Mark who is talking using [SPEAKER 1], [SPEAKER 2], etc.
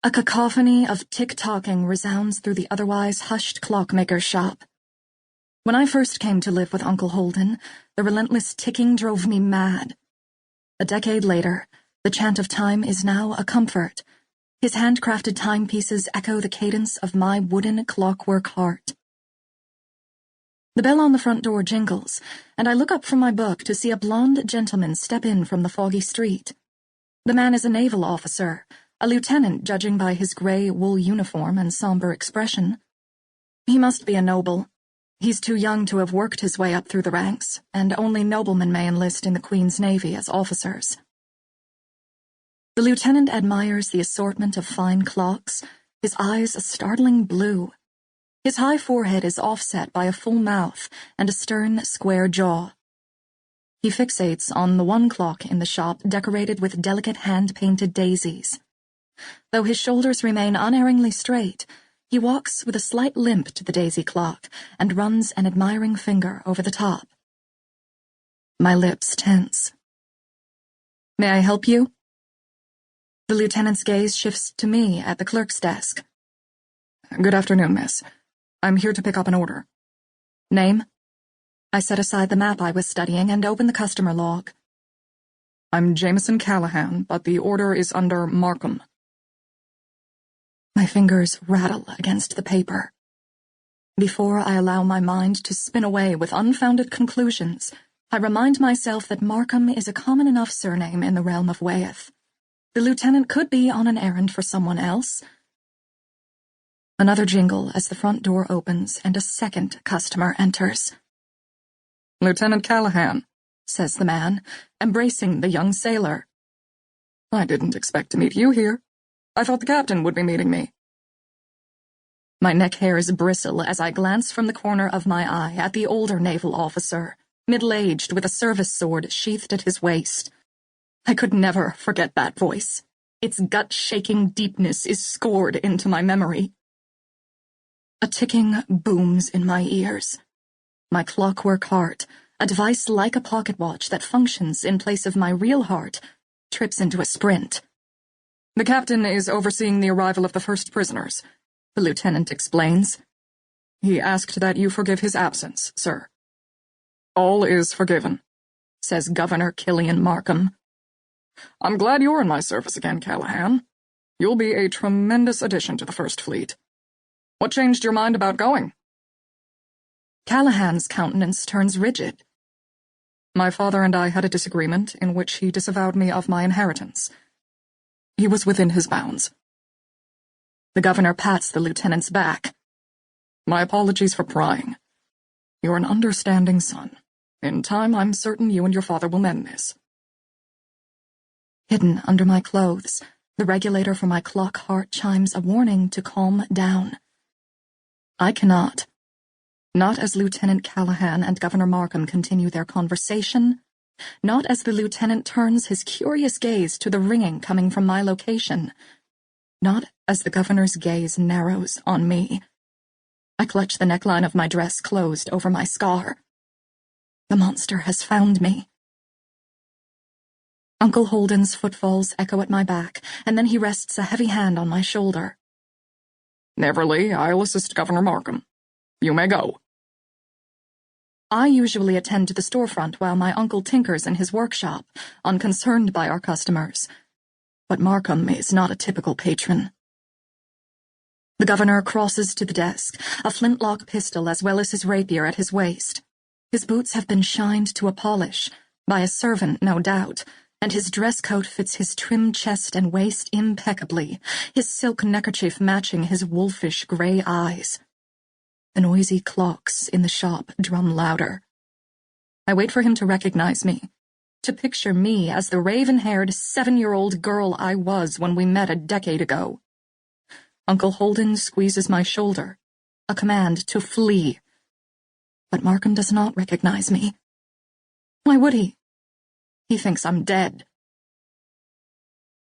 [SPEAKER 1] A cacophony of tick-tocking resounds through the otherwise hushed clockmaker's shop. When I first came to live with Uncle Holden, the relentless ticking drove me mad. A decade later, the chant of time is now a comfort. His handcrafted timepieces echo the cadence of my wooden clockwork heart. The bell on the front door jingles, and I look up from my book to see a blond gentleman step in from the foggy street. The man is a naval officer, a lieutenant judging by his gray wool uniform and somber expression. He must be a noble. He's too young to have worked his way up through the ranks, and only noblemen may enlist in the Queen's Navy as officers. The lieutenant admires the assortment of fine clocks, his eyes a startling blue. His high forehead is offset by a full mouth and a stern, square jaw. He fixates on the one clock in the shop decorated with delicate hand-painted daisies. Though his shoulders remain unerringly straight, he walks with a slight limp to the daisy clock and runs an admiring finger over the top. My lips tense. "May I help you?" The lieutenant's gaze shifts to me at the clerk's desk. "Good afternoon, miss. I'm here to pick up an order." "Name?" I set aside the map I was studying and opened the customer log. "I'm Jameson Callahan, but the order is under Markham." My fingers rattle against the paper. Before I allow my mind to spin away with unfounded conclusions, I remind myself that Markham is a common enough surname in the realm of Wyeth. The lieutenant could be on an errand for someone else. Another jingle as the front door opens and a second customer enters. "Lieutenant Callahan," says the man, embracing the young sailor. "I didn't expect to meet you here. I thought the captain would be meeting me." My neck hairs bristle as I glance from the corner of my eye at the older naval officer, middle-aged with a service sword sheathed at his waist. I could never forget that voice. Its gut-shaking deepness is scored into my memory. A ticking booms in my ears. My clockwork heart, a device like a pocket watch that functions in place of my real heart, trips into a sprint. "The captain is overseeing the arrival of the first prisoners," the lieutenant explains. "He asked that you forgive his absence, sir." "All is forgiven," says Governor Killian Markham. "I'm glad you're in my service again, Callahan. You'll be a tremendous addition to the First Fleet. What changed your mind about going?" Callahan's countenance turns rigid. "My father and I had a disagreement in which he disavowed me of my inheritance. He was within his bounds." The governor pats the lieutenant's back. "My apologies for prying. You're an understanding son. In time, I'm certain you and your father will mend this." Hidden under my clothes, the regulator for my clock heart chimes a warning to calm down. I cannot. Not as Lieutenant Callahan and Governor Markham continue their conversation, not as the lieutenant turns his curious gaze to the ringing coming from my location, not as the governor's gaze narrows on me. I clutch the neckline of my dress closed over my scar. The monster has found me. Uncle Holden's footfalls echo at my back, and then he rests a heavy hand on my shoulder. "Everley, I'll assist Governor Markham. You may go." I usually attend to the storefront while my uncle tinkers in his workshop, unconcerned by our customers. But Markham is not a typical patron. The governor crosses to the desk, a flintlock pistol as well as his rapier at his waist. His boots have been shined to a polish, by a servant, no doubt, and his dress coat fits his trim chest and waist impeccably, his silk neckerchief matching his wolfish gray eyes. The noisy clocks in the shop drum louder. I wait for him to recognize me, to picture me as the raven-haired 7-year-old girl I was when we met a decade ago. Uncle Holden squeezes my shoulder, a command to flee. But Markham does not recognize me. Why would he? He thinks I'm dead.